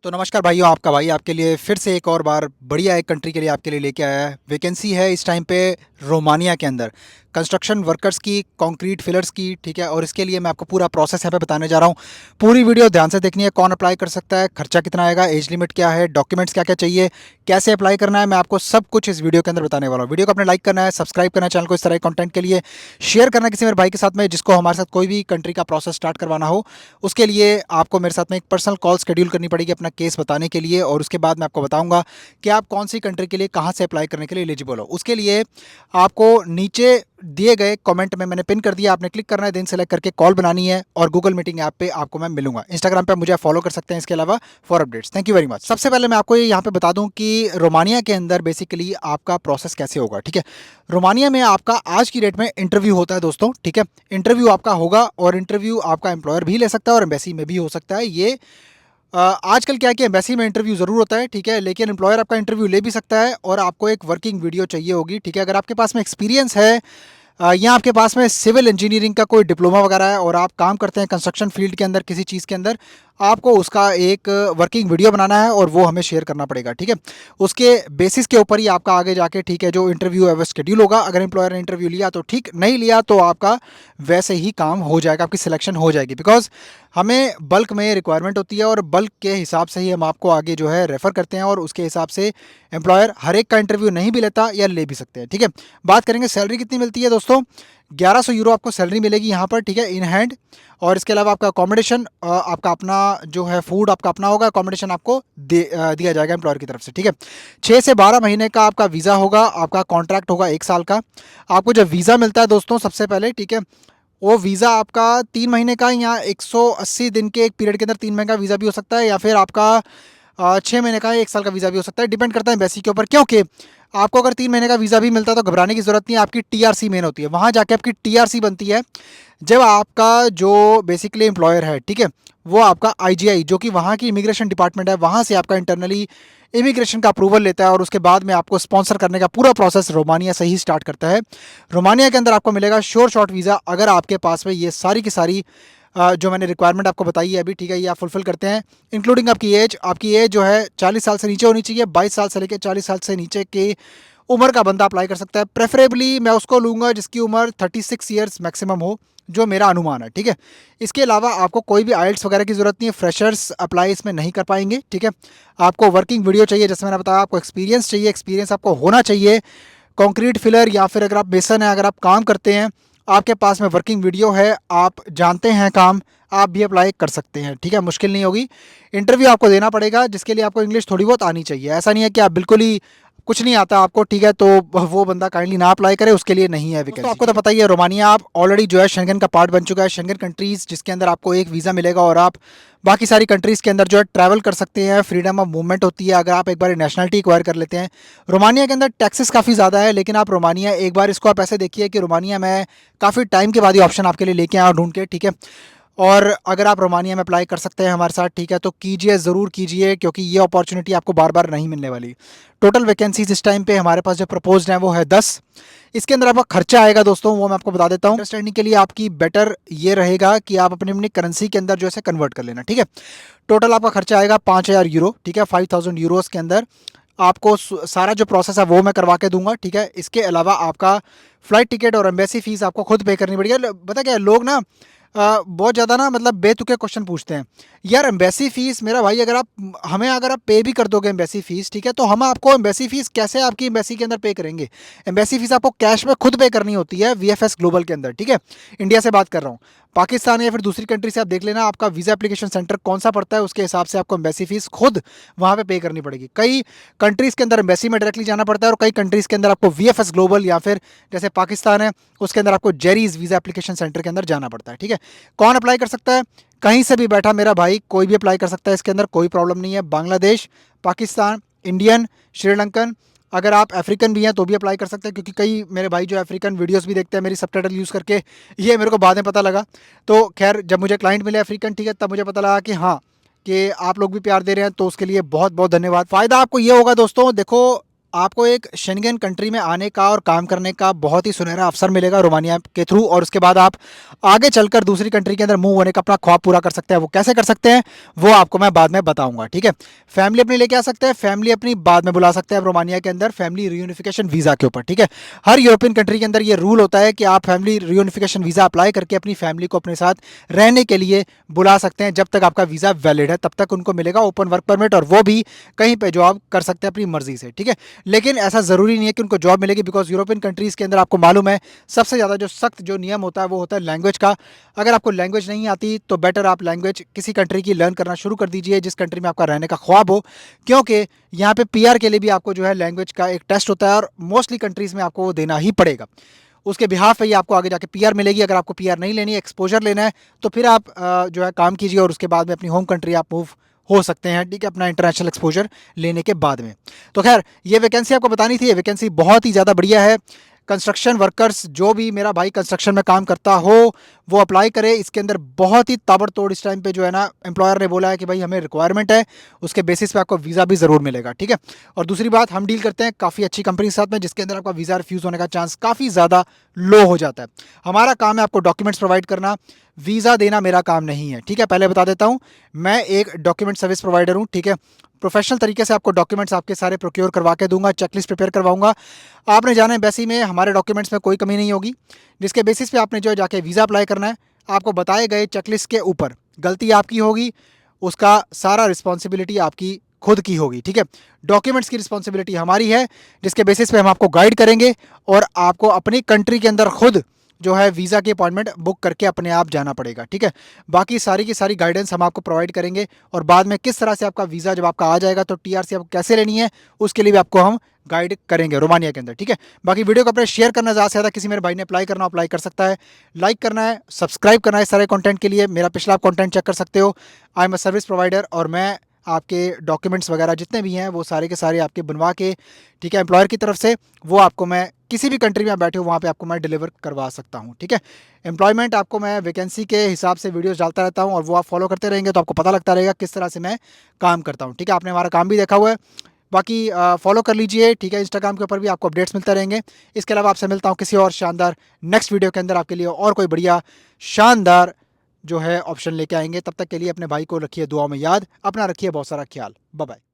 तो नमस्कार भाइयों, आपका भाई आपके लिए फिर से एक और बार बढ़िया एक कंट्री के लिए आपके लिए लेके आया है। वैकेंसी है इस टाइम पे रोमानिया के अंदर कंस्ट्रक्शन वर्कर्स की, कंक्रीट फिलर्स की, ठीक है। और इसके लिए मैं आपको पूरा प्रोसेस यहाँ पे बताने जा रहा हूँ। पूरी वीडियो ध्यान से देखनी है। कौन अप्लाई कर सकता है, खर्चा कितना आएगा, एज लिमिट क्या है, डॉक्यूमेंट्स क्या क्या चाहिए, कैसे अप्लाई करना है, मैं आपको सब कुछ इस वीडियो के अंदर बताने वाला हूँ। वीडियो को अपने लाइक करना है, सब्सक्राइब करना है चैनल को इस तरह के कंटेंट के लिए, शेयर करना है किसी मेरे भाई के साथ में जिसको हमारे साथ कोई भी कंट्री का प्रोसेस स्टार्ट करवाना हो। उसके लिए आपको मेरे साथ में एक पर्सनल कॉल शेड्यूल करनी पड़ेगी अपना केस बताने के लिए, और उसके बाद मैं आपको बताऊंगा कि आप कौन सी कंट्री के लिए कहाँ से अप्लाई करने के लिए एलिजिबल हो। उसके लिए आपको नीचे दिए गए कमेंट में मैंने पिन कर दिया, आपने क्लिक करना है, दिन सेलेक्ट करके कॉल बनानी है, और गूगल मीटिंग ऐप पे आपको मैं मिलूंगा। इंस्टाग्राम पे मुझे फॉलो कर सकते हैं इसके अलावा for updates. Thank you very much. सबसे पहले मैं आपको यहाँ पे बता दूं कि रोमानिया के अंदर बेसिकली आपका प्रोसेस कैसे होगा, ठीक है। रोमानिया में आपका आज की डेट में इंटरव्यू होता है दोस्तों, ठीक है। इंटरव्यू आपका होगा, और इंटरव्यू आपका एम्प्लॉयर भी ले सकता है और एम्बेसी में भी हो सकता है। ये आजकल क्या है कि एम्बेसी में इंटरव्यू ज़रूर होता है, ठीक है, लेकिन एम्प्लॉयर आपका इंटरव्यू ले भी सकता है, और आपको एक वर्किंग वीडियो चाहिए होगी, ठीक है। अगर आपके पास में एक्सपीरियंस है या आपके पास में सिविल इंजीनियरिंग का कोई डिप्लोमा वगैरह है और आप काम करते हैं कंस्ट्रक्शन फील्ड के अंदर किसी चीज़ के अंदर, आपको उसका एक वर्किंग वीडियो बनाना है और वो हमें शेयर करना पड़ेगा, ठीक है। उसके बेसिस के ऊपर ही आपका आगे जाके, ठीक है, जो इंटरव्यू है वो शेड्यूल होगा। अगर एम्प्लॉयर ने इंटरव्यू लिया तो ठीक, नहीं लिया तो आपका वैसे ही काम हो जाएगा, आपकी सिलेक्शन हो जाएगी। बिकॉज हमें बल्क में रिक्वायरमेंट होती है, और बल्क के हिसाब से ही हम आपको आगे जो है रेफ़र करते हैं, और उसके हिसाब से एम्प्लॉयर हर एक का इंटरव्यू नहीं भी लेता या ले भी सकते हैं, ठीक है। बात करेंगे सैलरी कितनी मिलती है दोस्तों। 1100 यूरो आपको सैलरी मिलेगी यहाँ पर, ठीक है, इन हैंड। और इसके अलावा आपका अकोमोडेशन, आपका अपना जो है फूड आपका अपना होगा, अकोमोडेशन आपको दिया जाएगा एम्प्लॉयर की तरफ से, ठीक है। 6 से 12 महीने का आपका वीज़ा होगा, आपका कॉन्ट्रैक्ट होगा 1 साल का। आपको जब वीज़ा मिलता है दोस्तों सबसे पहले, ठीक है, वो वीज़ा आपका 3 महीने का या 180 दिन के एक पीरियड के अंदर 3 महीने का वीज़ा भी हो सकता है, या फिर आपका 6 महीने का 1 साल का वीज़ा भी हो सकता है। डिपेंड करता है एम्बेसी के ऊपर, क्योंकि आपको अगर 3 महीने का वीज़ा भी मिलता है तो घबराने की ज़रूरत नहीं है। आपकी टीआरसी मेन होती है, वहाँ जाके आपकी टीआरसी बनती है जब आपका जो बेसिकली एम्प्लॉयर है, ठीक है, वो आपका आईजीआई जो कि वहाँ की इमिग्रेशन डिपार्टमेंट है, वहाँ से आपका इंटरनली इमिग्रेशन का अप्रूवल लेता है, और उसके बाद में आपको स्पॉन्सर करने का पूरा प्रोसेस रोमानिया से ही स्टार्ट करता है। रोमानिया के अंदर आपको मिलेगा श्योर शॉर्ट वीज़ा अगर आपके पास में ये सारी की सारी जो मैंने रिक्वायरमेंट आपको बताई है अभी, ठीक है, ये आप फुलफिल करते हैं। इंक्लूडिंग आपकी एज जो है 40 साल से नीचे होनी चाहिए। 22 साल से लेकर 40 साल से नीचे की उम्र का बंदा अप्लाई कर सकता है। प्रेफरेबली मैं उसको लूँगा जिसकी उम्र 36 ईयर्स मैक्सिमम हो, जो मेरा अनुमान है, ठीक है। इसके अलावा आपको कोई भी आइल्स वगैरह की ज़रूरत नहीं है, फ्रेशर्स अप्लाई इसमें नहीं कर पाएंगे, ठीक है। आपको वर्किंग वीडियो चाहिए, जैसे मैंने बताया, आपको एक्सपीरियंस चाहिए, एक्सपीरियंस आपको होना चाहिए। कंक्रीट फिलर या फिर अगर आप बेसन है, अगर आप काम करते हैं, आपके पास में वर्किंग वीडियो है, आप जानते हैं काम, आप भी अप्लाई कर सकते हैं, ठीक है, मुश्किल नहीं होगी। इंटरव्यू आपको देना पड़ेगा जिसके लिए आपको इंग्लिश थोड़ी बहुत आनी चाहिए। ऐसा नहीं है कि आप बिल्कुल ही कुछ नहीं आता आपको, ठीक है, तो वो बंदा काइंडली ना अप्लाई करे, उसके लिए नहीं है वैकेंसी। तो आपको तो पता ही है, रोमानिया आप ऑलरेडी जो है शेंगन का पार्ट बन चुका है। शेंगन कंट्रीज़ जिसके अंदर आपको एक वीज़ा मिलेगा और आप बाकी सारी कंट्रीज़ के अंदर जो है ट्रैवल कर सकते हैं। फ्रीडम ऑफ मूवमेंट होती है अगर आप एक बार नेशनलिटी एक्वायर कर लेते हैं। रोमानिया के अंदर टैक्सेस काफ़ी ज़्यादा है, लेकिन आप रोमानिया एक बार इसको आप ऐसे देखिए कि रोमानिया में काफ़ी टाइम के बाद ये ऑप्शन आपके लिए लेके आया ढूंढ के, ठीक है। और अगर आप रोमानिया में अप्लाई कर सकते हैं हमारे साथ, ठीक है, तो कीजिए, ज़रूर कीजिए, क्योंकि ये अपॉर्चुनिटी आपको बार बार नहीं मिलने वाली। टोटल वैकेंसीज इस टाइम पे हमारे पास जो प्रपोज्ड है वो है 10। इसके अंदर आपका खर्चा आएगा दोस्तों, वो मैं आपको बता देता हूँ। अंडरस्टैंडिंग के लिए आपकी बेटर ये रहेगा कि आप अपनी अपनी करेंसी के अंदर जो है कन्वर्ट कर लेना, ठीक है। टोटल आपका खर्चा आएगा 5000 यूरो, ठीक है, 5000 यूरोज़ के अंदर आपको सारा जो प्रोसेस है वो मैं करवा के दूंगा, ठीक है। इसके अलावा आपका फ्लाइट टिकट और एम्बेसी फीस आपको खुद पे करनी पड़ेगी। पता क्या है, लोग ना बहुत ज़्यादा ना मतलब बेतुके क्वेश्चन पूछते हैं। यार एम्बेसी फ़ीस मेरा भाई, अगर आप पे भी कर दोगे एम्बेसी फ़ीस, ठीक है, तो हम आपको एम्बेसी फ़ीस कैसे आपकी एम्बेसी के अंदर पे करेंगे। एम्बेसी फ़ीस आपको कैश में खुद पे करनी होती है वीएफएस ग्लोबल के अंदर, ठीक है। इंडिया से बात कर रहा हूँ, पाकिस्तान या फिर दूसरी कंट्री से आप देख लेना आपका वीज़ा एप्लीकेशन सेंटर कौन सा पड़ता है, उसके हिसाब से आपको एम्बेसी फ़ीस खुद वहाँ पे करनी पड़ेगी। कई कंट्रीज़ के अंदर एम्बेसी में डायरेक्टली जाना पड़ता है, और कई कंट्रीज़ के अंदर आपको वीएफएस ग्लोबल या फिर जैसे पाकिस्तान है उसके अंदर आपको जेरीज वीज़ा एप्लीकेशन सेंटर के अंदर जाना पड़ता है, ठीक है। कौन अप्लाई कर सकता है, कहीं से भी बैठा मेरा भाई कोई भी अप्लाई कर सकता है, इसके अंदर कोई प्रॉब्लम नहीं है। बांग्लादेश, पाकिस्तान, इंडियन, श्रीलंकन, अगर आप अफ्रीकन भी हैं तो भी अप्लाई कर सकते हैं, क्योंकि कई मेरे भाई जो अफ्रीकन वीडियोस भी देखते हैं मेरी सबटाइटल यूज़ करके, ये मेरे को बाद में पता लगा। तो खैर जब मुझे क्लाइंट मिले अफ्रीकन, ठीक है, तब मुझे पता लगा कि हाँ, कि आप लोग भी प्यार दे रहे हैं, तो उसके लिए बहुत बहुत धन्यवाद। फ़ायदा आपको ये होगा दोस्तों, देखो आपको एक शेंगेन कंट्री में आने का और काम करने का बहुत ही सुनहरा अवसर मिलेगा रोमानिया के थ्रू, और उसके बाद आप आगे चलकर दूसरी कंट्री के अंदर मूव होने का अपना ख्वाब पूरा कर सकते हैं। वो कैसे कर सकते हैं वो आपको मैं बाद में बताऊंगा, ठीक है। फैमिली अपनी लेके आ सकते हैं, फैमिली अपनी बाद में बुला सकते हैं रोमानिया के अंदर फैमिली रियूनिफिकेशन वीज़ा के ऊपर, ठीक है। हर यूरोपियन कंट्री के अंदर ये रूल होता है कि आप फैमिली रियूनिफिकेशन वीज़ा अप्लाई करके अपनी फैमिली को अपने साथ रहने के लिए बुला सकते हैं। जब तक आपका वीज़ा वैलिड है तब तक उनको मिलेगा ओपन वर्क परमिट, और वो भी कहीं पर जॉब कर सकते हैं अपनी मर्जी से, ठीक है। लेकिन ऐसा ज़रूरी नहीं है कि उनको जॉब मिलेगी, बिकॉज यूरोपियन कंट्रीज़ के अंदर आपको मालूम है सबसे ज़्यादा जो सख्त जो नियम होता है वो होता है लैंग्वेज का। अगर आपको लैंग्वेज नहीं आती तो बेटर आप लैंग्वेज किसी कंट्री की लर्न करना शुरू कर दीजिए जिस कंट्री में आपका रहने का ख्वाब हो, क्योंकि यहाँ पे पीआर के लिए भी आपको जो है लैंग्वेज का एक टेस्ट होता है, और मोस्टली कंट्रीज़ में आपको वो देना ही पड़ेगा। उसके बिहाफ पे ही आपको आगे जाके पीआर मिलेगी। अगर आपको पीआर नहीं लेनी है, एक्सपोजर लेना है, तो फिर आप जो है काम कीजिए और उसके बाद में अपनी होम कंट्री आप मूव हो सकते हैं, ठीक है, अपना इंटरनेशनल एक्सपोजर लेने के बाद में। तो खैर ये वैकेंसी आपको बतानी थी, ये वैकेंसी बहुत ही ज़्यादा बढ़िया है। कंस्ट्रक्शन वर्कर्स, जो भी मेरा भाई कंस्ट्रक्शन में काम करता हो वो अप्लाई करे। इसके अंदर बहुत ही ताबड़तोड़ इस टाइम पे जो है ना एम्प्लॉयर ने बोला है कि भाई हमें रिक्वायरमेंट है, उसके बेसिस पे आपको वीज़ा भी ज़रूर मिलेगा, ठीक है। और दूसरी बात, हम डील करते हैं काफ़ी अच्छी कंपनी के साथ में जिसके अंदर आपका वीज़ा रिफ्यूज़ होने का चांस काफ़ी ज़्यादा लो हो जाता है। हमारा काम है आपको डॉक्यूमेंट्स प्रोवाइड करना, वीज़ा देना मेरा काम नहीं है, ठीक है। पहले बता देता हूँ, मैं एक डॉक्यूमेंट सर्विस प्रोवाइडर हूँ, ठीक है। प्रोफेशनल तरीके से आपको डॉक्यूमेंट्स आपके सारे प्रोक्योर करवा के दूंगा, चेकलिस्ट प्रिपेयर करवाऊंगा। आपने जाना है वैसी में हमारे डॉक्यूमेंट्स में कोई कमी नहीं होगी, जिसके बेसिस पे आपने जो है जाके वीज़ा अप्लाई करना है। आपको बताए गए चेकलिस्ट के ऊपर गलती आपकी होगी, उसका सारा रिस्पॉन्सिबिलिटी आपकी खुद की होगी, ठीक है। डॉक्यूमेंट्स की रिस्पॉन्सिबिलिटी हमारी है, जिसके बेसिस पे हम आपको गाइड करेंगे और आपको अपनी कंट्री के अंदर खुद जो है वीज़ा की अपॉइंटमेंट बुक करके अपने आप जाना पड़ेगा, ठीक है। बाकी सारी की सारी गाइडेंस हम आपको प्रोवाइड करेंगे, और बाद में किस तरह से आपका वीज़ा जब आपका आ जाएगा तो टीआरसी आपको कैसे लेनी है उसके लिए भी आपको हम गाइड करेंगे रोमानिया के अंदर, ठीक है। बाकी वीडियो को अपने शेयर करना, ज़्यादा से ज़्यादा किसी मेरे भाई ने अप्लाई करना अप्लाई कर सकता है, लाइक करना है, सब्सक्राइब करना है सारे कंटेंट के लिए। मेरा पिछला आप कंटेंट चेक कर सकते हो। I am a service provider, और मैं आपके डॉक्यूमेंट्स वगैरह जितने भी हैं वो सारे के सारे आपके बनवा के, ठीक है, एम्प्लॉयर की तरफ से वो आपको मैं किसी भी कंट्री में आप बैठे हो वहाँ पे आपको मैं डिलीवर करवा सकता हूँ, ठीक है। एम्प्लॉयमेंट आपको मैं वैकेंसी के हिसाब से वीडियोस डालता रहता हूँ, और वो आप फॉलो करते रहेंगे तो आपको पता लगता रहेगा किस तरह से मैं काम करता हूँ, ठीक है। आपने हमारा काम भी देखा हुआ है, बाकी फॉलो कर लीजिए, ठीक है। इंस्टाग्राम के ऊपर भी आपको अपडेट्स मिलते रहेंगे। इसके अलावा आपसे मिलता हूँ किसी और शानदार नेक्स्ट वीडियो के अंदर, आपके लिए और कोई बढ़िया शानदार जो है ऑप्शन लेके आएंगे। तब तक के लिए अपने भाई को रखिए दुआ में याद, अपना रखिए बहुत सारा ख्याल। Bye bye.